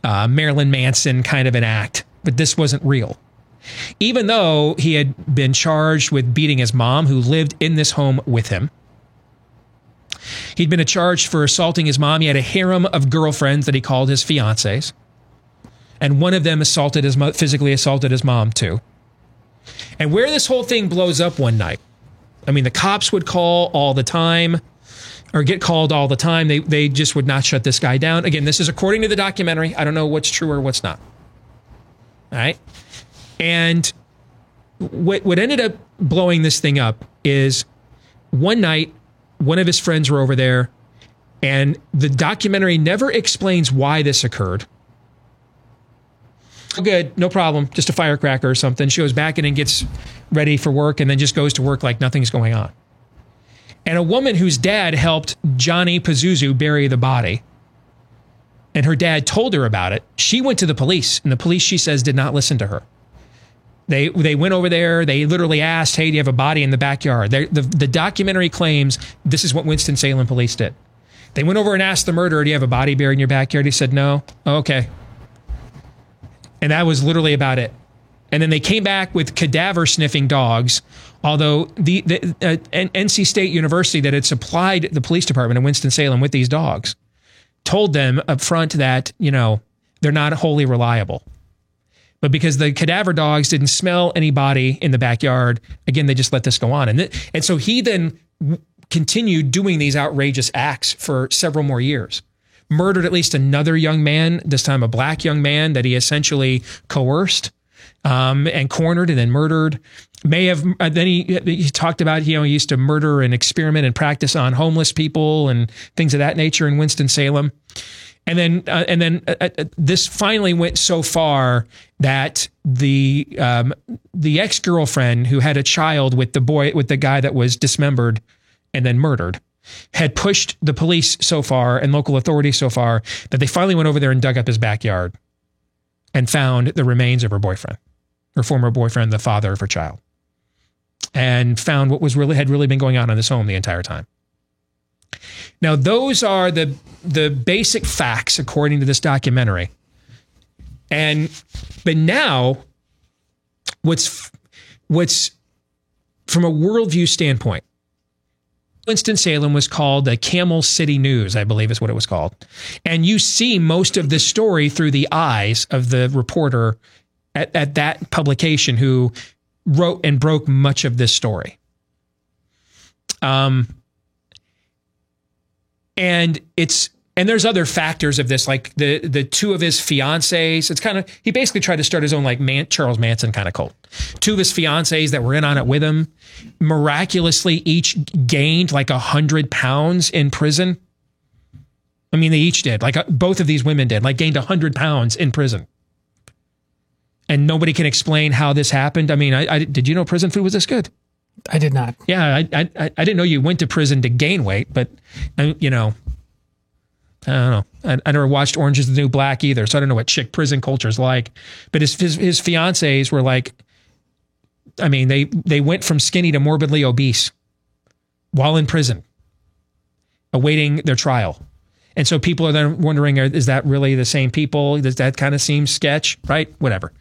Marilyn Manson kind of an act, but this wasn't real. Even though he had been charged with beating his mom, who lived in this home with him. He'd been charged for assaulting his mom. He had a harem of girlfriends that he called his fiancées. And one of them physically assaulted his mom too. And where this whole thing blows up one night, the cops would call all the time or get called all the time. They just would not shut this guy down. Again, this is according to the documentary. I don't know what's true or what's not. All right. And what ended up blowing this thing up is one night, one of his friends were over there, and the documentary never explains why this occurred. Good, no problem. Just a firecracker or something. She goes back in and gets ready for work and then just goes to work like nothing's going on. And a woman whose dad helped Johnny Pazuzu bury the body, and her dad told her about it, she went to the police, and the police, she says, did not listen to her. They went over there. They literally asked, hey, do you have a body in the backyard? The documentary claims this is what Winston-Salem police did. They went over and asked the murderer, do you have a body buried in your backyard? He said, no. Oh, okay. And that was literally about it. And then they came back with cadaver-sniffing dogs, although the NC State University that had supplied the police department in Winston-Salem with these dogs told them up front that, they're not wholly reliable. But because the cadaver dogs didn't smell anybody in the backyard, again, they just let this go on. And so he then continued doing these outrageous acts for several more years. Murdered at least another young man, this time a black young man that he essentially coerced and cornered and then murdered. Then he talked about, he used to murder and experiment and practice on homeless people and things of that nature in Winston-Salem. And then this finally went so far that the ex-girlfriend who had a child with the guy that was dismembered and then murdered had pushed the police so far and local authorities so far that they finally went over there and dug up his backyard and found the remains of her boyfriend, her former boyfriend, the father of her child, and found what had really been going on in this home the entire time. Now, those are the basic facts according to this documentary. But now, what's from a worldview standpoint, Winston-Salem was called the Camel City News, I believe is what it was called. And you see most of the story through the eyes of the reporter at that publication who wrote and broke much of this story. And there's other factors of this, like the two of his fiancées. It's kind of, he basically tried to start his own like Charles Manson kind of cult. Two of his fiancées that were in on it with him miraculously each gained like 100 pounds in prison. I mean, they each did, like both of these women did, like gained 100 pounds in prison. And nobody can explain how this happened. I mean, did you know prison food was this good? I did not. Yeah, I didn't know you went to prison to gain weight, but I don't know. I never watched Orange is the New Black either, so I don't know what chick prison culture is like. But his fiancées were like, I mean, they went from skinny to morbidly obese while in prison, awaiting their trial. And so people are then wondering, is that really the same people? Does that kind of seem sketch, right? Whatever.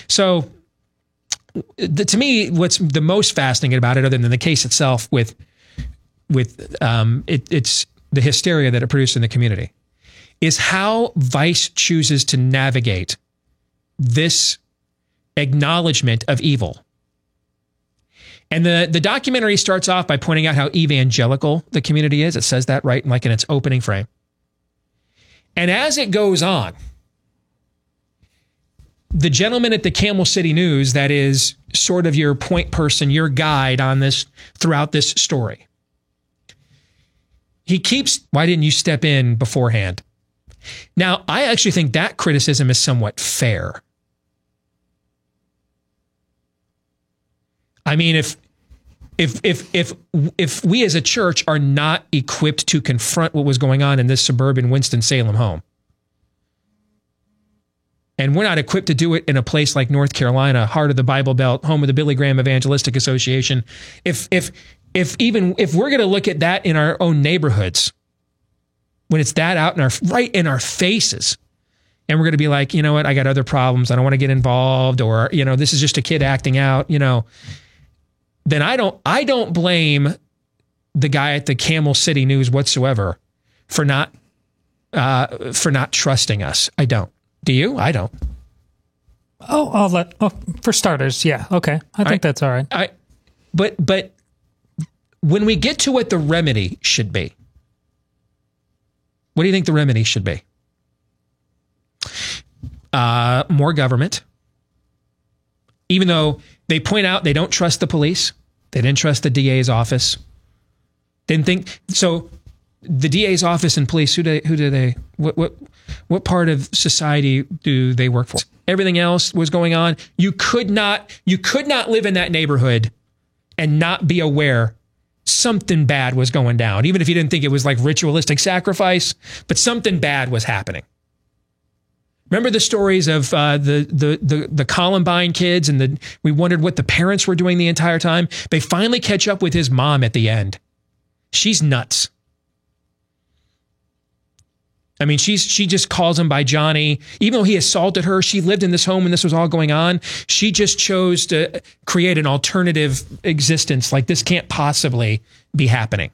So to me, what's the most fascinating about it, other than the case itself with it's the hysteria that it produced in the community, is how Vice chooses to navigate this acknowledgement of evil. And the documentary starts off by pointing out how evangelical the community is. It says that right, like in its opening frame. And as it goes on, the gentleman at the Camel City News, that is sort of your point person, your guide on this throughout this story, he keeps, why didn't you step in beforehand? Now, I actually think that criticism is somewhat fair. I mean, if we as a church are not equipped to confront what was going on in this suburban Winston-Salem home, and we're not equipped to do it in a place like North Carolina, heart of the Bible Belt, home of the Billy Graham Evangelistic Association, if we're going to look at that in our own neighborhoods, when it's that out right in our faces, and we're going to be like, you know what, I got other problems, I don't want to get involved, or this is just a kid acting out, then I don't blame the guy at the Camel City News whatsoever for not trusting us. I don't. Do you? I don't. For starters, yeah, okay, I think that's all right. But when we get to what the remedy should be, what do you think the remedy should be? More government. Even though they point out they don't trust the police, they didn't trust the DA's office, didn't think so. the DA's office and police, what part of society do they work for? Everything else was going on. You could not live in that neighborhood and not be aware something bad was going down, even if you didn't think it was like ritualistic sacrifice, but something bad was happening. Remember the stories of the Columbine kids, and we wondered what the parents were doing the entire time? They finally catch up with his mom at the end. She's nuts. I mean, she just calls him by Johnny. Even though he assaulted her, she lived in this home when this was all going on. She just chose to create an alternative existence. Like, this can't possibly be happening.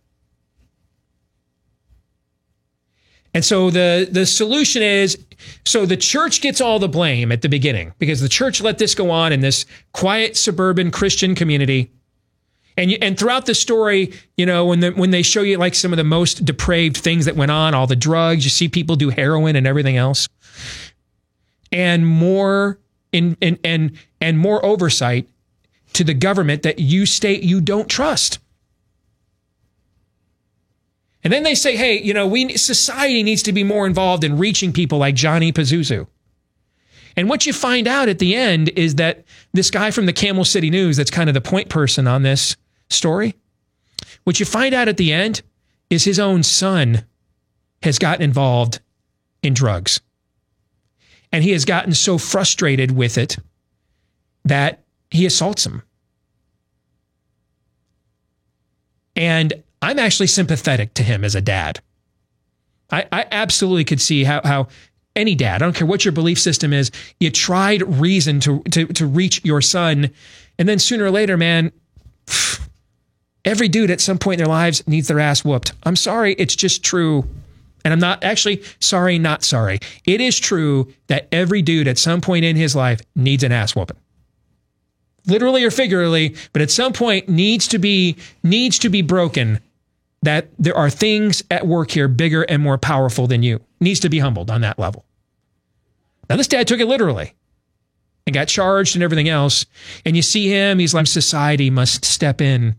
And so the solution is, so the church gets all the blame at the beginning because the church let this go on in this quiet suburban Christian community. And throughout the story, you know, when they show you like some of the most depraved things that went on, all the drugs, you see people do heroin and everything else, and more and more oversight to the government that you state you don't trust. And then they say, hey, you know, society needs to be more involved in reaching people like Johnny Pazuzu. And what you find out at the end is that this guy from the Camel City News, that's kind of the point person on this story, what you find out at the end is his own son has gotten involved in drugs. And he has gotten so frustrated with it that he assaults him. And I'm actually sympathetic to him as a dad. I absolutely could see how any dad, I don't care what your belief system is, you tried reason to reach your son, and then sooner or later, man, every dude at some point in their lives needs their ass whooped. I'm sorry, it's just true. And I'm not actually sorry, not sorry. It is true that every dude at some point in his life needs an ass whooping. Literally or figuratively, but at some point needs to be broken that there are things at work here bigger and more powerful than you. Needs to be humbled on that level. Now, this dad took it literally and got charged and everything else. And you see him, he's like, society must step in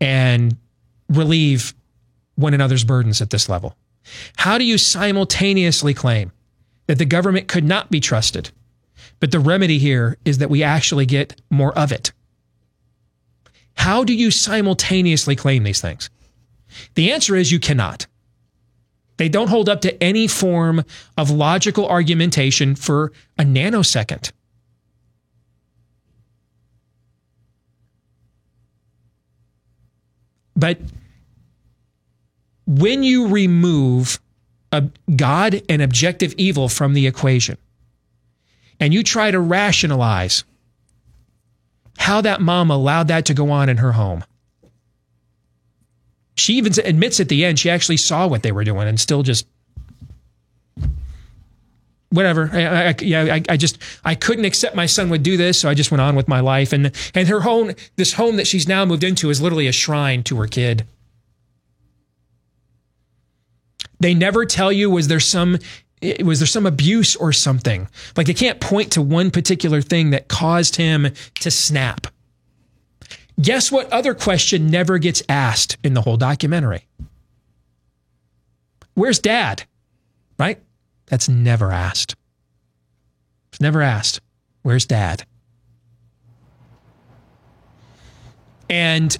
and relieve one another's burdens at this level. How do you simultaneously claim that the government could not be trusted, but the remedy here is that we actually get more of it? How do you simultaneously claim these things? The answer is you cannot. They don't hold up to any form of logical argumentation for a nanosecond. But when you remove God and objective evil from the equation, and you try to rationalize how that mom allowed that to go on in her home. She even admits at the end she actually saw what they were doing and still just whatever. I couldn't accept my son would do this, so I just went on with my life. And her home, this home that she's now moved into, is literally a shrine to her kid. They never tell you was there some abuse or something. Like, they can't point to one particular thing that caused him to snap. Guess what other question never gets asked in the whole documentary? Where's Dad? Right? That's never asked. It's never asked. Where's Dad? And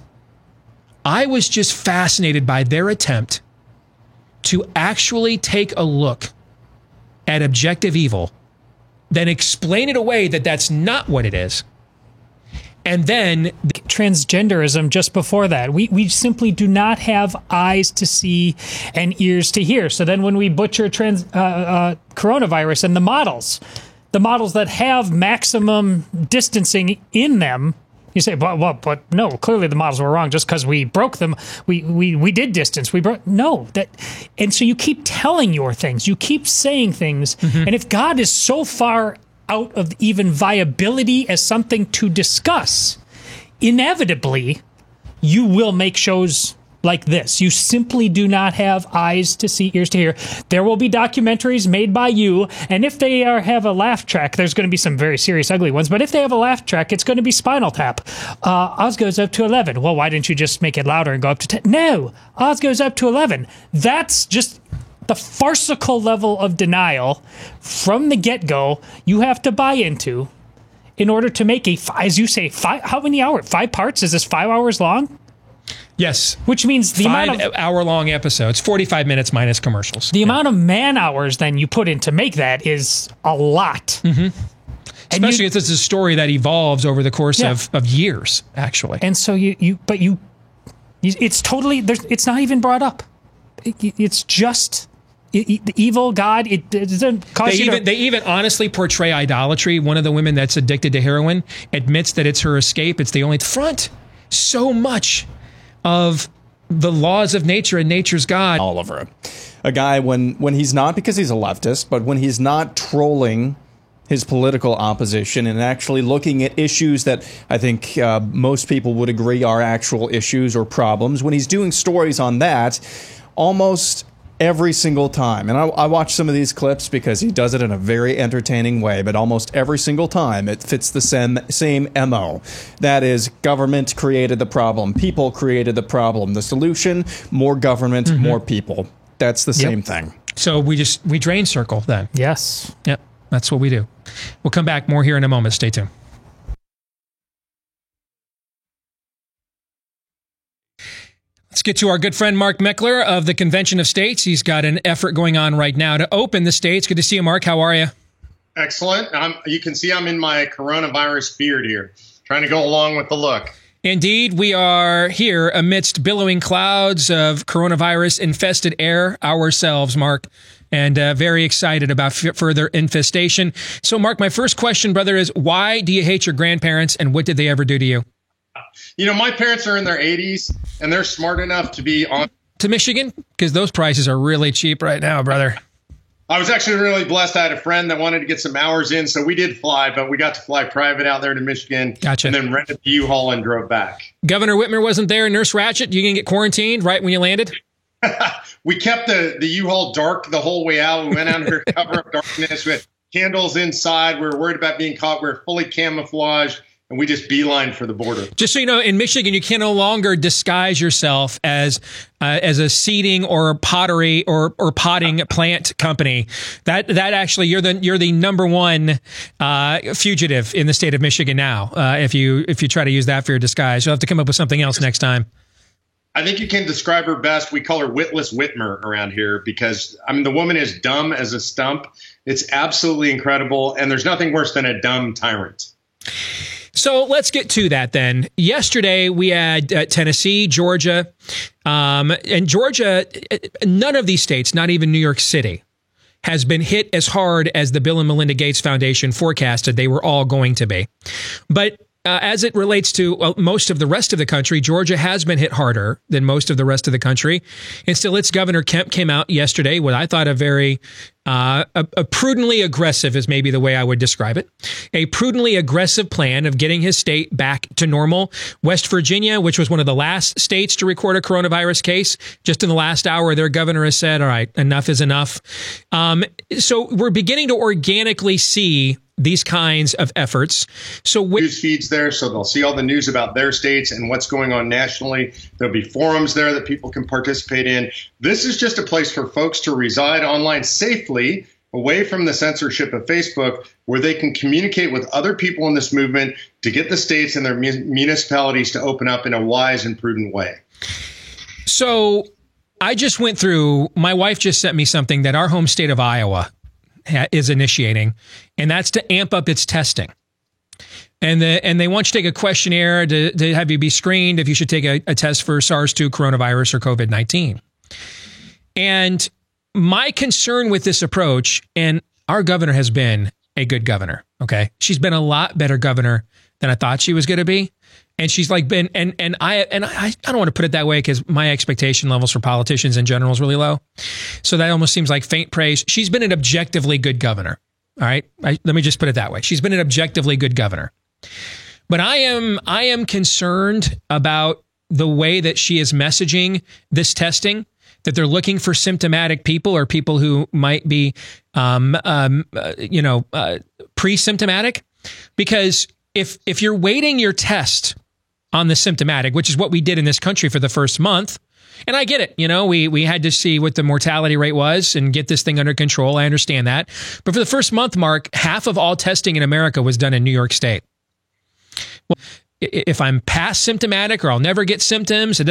I was just fascinated by their attempt to actually take a look at objective evil, then explain it away that that's not what it is. And then transgenderism just before that. We simply do not have eyes to see and ears to hear. So then when we butcher coronavirus and the models that have maximum distancing in them, you say, but no, clearly the models were wrong just because we broke them. We did distance. And so you keep telling your things. You keep saying things. Mm-hmm. And if God is so far out of even viability as something to discuss, inevitably you will make shows like this. You simply do not have eyes to see, ears to hear. There will be documentaries made by you, and if they have a laugh track, there's going to be some very serious, ugly ones, but if they have a laugh track, it's going to be Spinal Tap. Oz goes up to 11. Well, why didn't you just make it louder and go up to 10? No, Oz goes up to 11. That's just the farcical level of denial from the get-go you have to buy into in order to make as you say, how many hours? 5 parts? Is this 5 hours long? Yes. Which means the 5 hour-long episodes, 45 minutes minus commercials. The amount of man-hours then you put in to make that is a lot. Mm-hmm. Especially if it's a story that evolves over the course of years, actually. And so it's totally, it's not even brought up. It's just the evil God. It doesn't cause They even honestly portray idolatry. One of the women that's addicted to heroin admits that it's her escape. It's the only front. So much of the laws of nature and nature's God. All over it. A guy, when he's not, because he's a leftist, but when he's not trolling his political opposition and actually looking at issues that I think most people would agree are actual issues or problems, when he's doing stories on that, almost every single time, and I watch some of these clips because he does it in a very entertaining way, but almost every single time it fits the same MO. That is, government created the problem. People created the problem. The solution, more government, more people. That's the same thing. So we drain circle then. Yes. Yep. That's what we do. We'll come back more here in a moment. Stay tuned. Let's get to our good friend Mark Meckler of the Convention of States. He's got an effort going on right now to open the states. Good to see you, Mark. How are you? Excellent. You can see I'm in my coronavirus beard here, trying to go along with the look. Indeed, we are here amidst billowing clouds of coronavirus-infested air ourselves, Mark, and very excited about further infestation. So, Mark, my first question, brother, is why do you hate your grandparents, and what did they ever do to you? You know, my parents are in their 80s, and they're smart enough to be on to Michigan, because those prices are really cheap right now, brother. I was actually really blessed. I had a friend that wanted to get some hours in, so we did fly, but we got to fly private out there to Michigan. Gotcha. And then rented the U-Haul and drove back. Governor Whitmer wasn't there. Nurse Ratched, you can get quarantined right when you landed? We kept the U-Haul dark the whole way out. We went under cover of darkness with candles inside. We were worried about being caught. We were fully camouflaged. And we just beeline for the border. Just so you know, in Michigan, you can no longer disguise yourself as a seeding or pottery or potting plant company. That actually you're the number one fugitive in the state of Michigan now. If you try to use that for your disguise, you'll have to come up with something else next time. I think you can describe her best. We call her Witless Whitmer around here because, I mean, the woman is dumb as a stump. It's absolutely incredible. And there's nothing worse than a dumb tyrant. So let's get to that then. Yesterday, we had Tennessee, Georgia, and Georgia, none of these states, not even New York City, has been hit as hard as the Bill and Melinda Gates Foundation forecasted they were all going to be. But as it relates to most of the rest of the country, Georgia has been hit harder than most of the rest of the country. And still, its Governor Kemp came out yesterday with, I thought, a very a prudently aggressive is maybe the way I would describe it. A prudently aggressive plan of getting his state back to normal. West Virginia, which was one of the last states to record a coronavirus case, just in the last hour, their governor has said, all right, enough is enough. So we're beginning to organically see these kinds of efforts. So news feeds there, so they'll see all the news about their states and what's going on nationally. There'll be forums there that people can participate in. This is just a place for folks to reside online safely, away from the censorship of Facebook, where they can communicate with other people in this movement to get the states and their municipalities to open up in a wise and prudent way. So I just went through, my wife just sent me something that our home state of Iowa is initiating, and that's to amp up its testing. And they want you to take a questionnaire to have you be screened if you should take a test for SARS-2 coronavirus or COVID-19. And my concern with this approach, and our governor has been a good governor, okay? She's been a lot better governor than I thought she was going to be. And she's like been, and I don't want to put it that way because my expectation levels for politicians in general is really low. So that almost seems like faint praise. She's been an objectively good governor. All right. Let me just put it that way. She's been an objectively good governor. But I am concerned about the way that she is messaging this testing, that they're looking for symptomatic people or people who might be, pre-symptomatic. Because if you're weighting your test on the symptomatic, which is what we did in this country for the first month, and I get it, we had to see what the mortality rate was and get this thing under control. I understand that. But for the first month, Mark, half of all testing in America was done in New York State. Well, if I'm past symptomatic or I'll never get symptoms,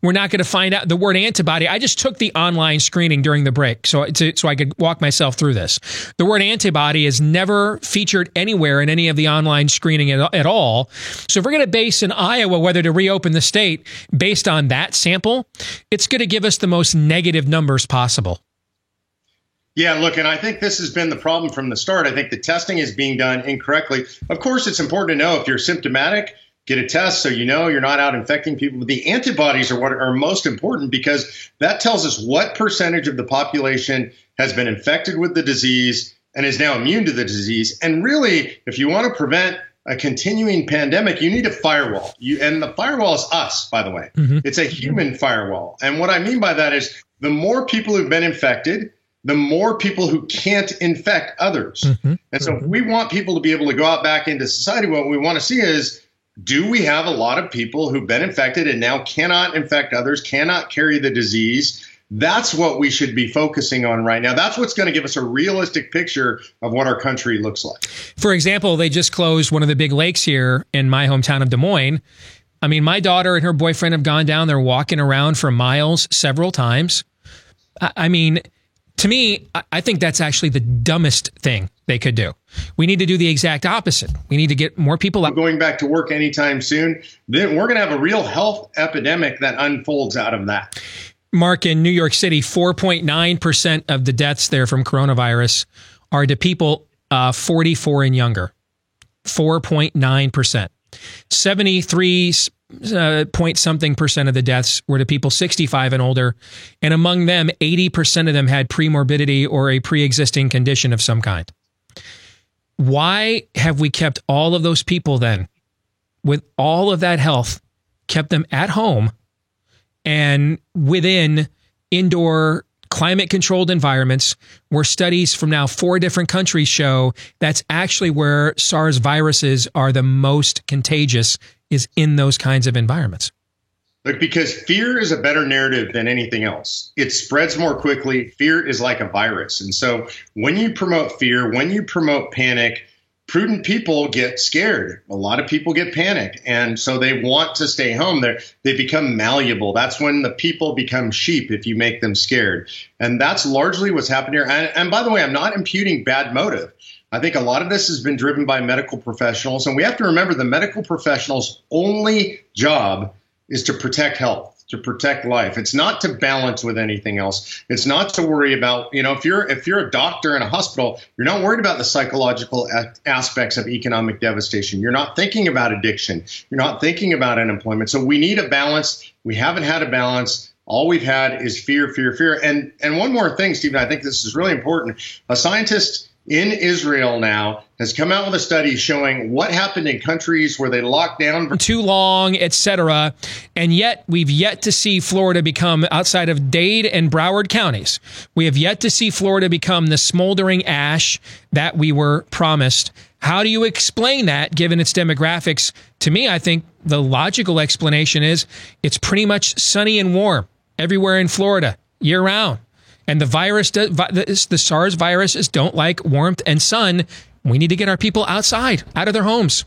we're not going to find out the word antibody. I just took the online screening during the break so I could walk myself through this. The word antibody is never featured anywhere in any of the online screening at all. So if we're going to base in Iowa whether to reopen the state based on that sample, it's going to give us the most negative numbers possible. Yeah, look, and I think this has been the problem from the start. I think the testing is being done incorrectly. Of course, it's important to know if you're symptomatic, get a test so you know you're not out infecting people. But the antibodies are what are most important because that tells us what percentage of the population has been infected with the disease and is now immune to the disease. And really, if you want to prevent a continuing pandemic, you need a firewall. And the firewall is us, by the way. Mm-hmm. It's a human firewall. And what I mean by that is the more people who've been infected, the more people who can't infect others. Mm-hmm. And so if we want people to be able to go out back into society, what we want to see is, do we have a lot of people who've been infected and now cannot infect others, cannot carry the disease? That's what we should be focusing on right now. That's what's going to give us a realistic picture of what our country looks like. For example, they just closed one of the big lakes here in my hometown of Des Moines. I mean, my daughter and her boyfriend have gone down there walking around for miles several times. I mean, to me, I think that's actually the dumbest thing they could do. We need to do the exact opposite. We need to get more people out. Going back to work anytime soon, then we're going to have a real health epidemic that unfolds out of that. Mark, in New York City, 4.9% of the deaths there from coronavirus are to people 44 and younger. 4.9%. 73 point something percent of the deaths were to people 65 and older. And among them, 80% of them had premorbidity or a pre-existing condition of some kind. Why have we kept all of those people then, with all of that health, kept them at home and within indoor climate-controlled environments where studies from now 4 different countries show that's actually where SARS viruses are the most contagious, is in those kinds of environments? Look, because fear is a better narrative than anything else. It spreads more quickly. Fear is like a virus. And so when you promote fear, when you promote panic, prudent people get scared. A lot of people get panicked. And so they want to stay home. They become malleable. That's when the people become sheep if you make them scared. And that's largely what's happened here. And by the way, I'm not imputing bad motive. I think a lot of this has been driven by medical professionals. And we have to remember the medical professionals' only job is to protect health, to protect life. It's not to balance with anything else. It's not to worry about, if you're a doctor in a hospital, you're not worried about the psychological aspects of economic devastation. You're not thinking about addiction. You're not thinking about unemployment. So we need a balance. We haven't had a balance. All we've had is fear, fear, fear. And one more thing, Stephen, I think this is really important. A scientist in Israel now has come out with a study showing what happened in countries where they locked down too long, etc. And yet we've yet to see Florida become, outside of Dade and Broward counties, we have yet to see Florida become the smoldering ash that we were promised. How do you explain that given its demographics? To me, I think the logical explanation is it's pretty much sunny and warm everywhere in Florida year round. And the SARS viruses don't like warmth and sun. We need to get our people outside, out of their homes.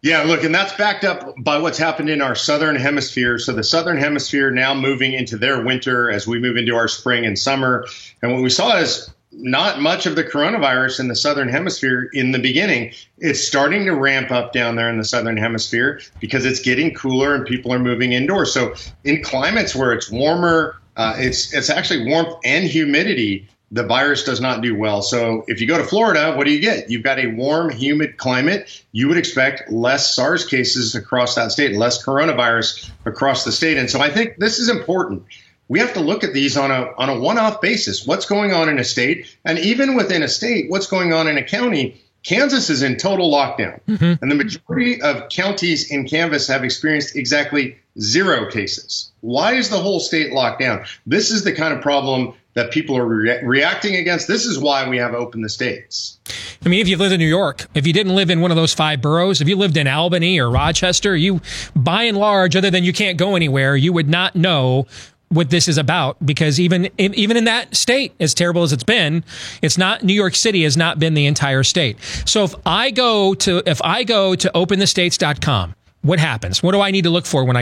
Yeah, look, and that's backed up by what's happened in our southern hemisphere. So the southern hemisphere now moving into their winter as we move into our spring and summer. And what we saw is not much of the coronavirus in the southern hemisphere in the beginning. It's starting to ramp up down there in the southern hemisphere because it's getting cooler and people are moving indoors. So in climates where it's warmer, it's actually warmth and humidity, the virus does not do well. So if you go to Florida, what do you get? You've got a warm, humid climate. You would expect less SARS cases across that state, less coronavirus across the state. And so I think this is important. We have to look at these on a one-off basis. What's going on in a state? And even within a state, what's going on in a county? Kansas is in total lockdown, and the majority of counties in Kansas have experienced exactly 0 cases. Why is the whole state locked down? This is the kind of problem that people are reacting against. This is why we have open the states. I mean, if you lived in New York, if you didn't live in one of those 5 boroughs, if you lived in Albany or Rochester, you, by and large, other than you can't go anywhere, you would not know what this is about, because even in that state, as terrible as it's been, it's not, New York City has not been the entire state. So if I go to openthestates.com, what happens? What do I need to look for when I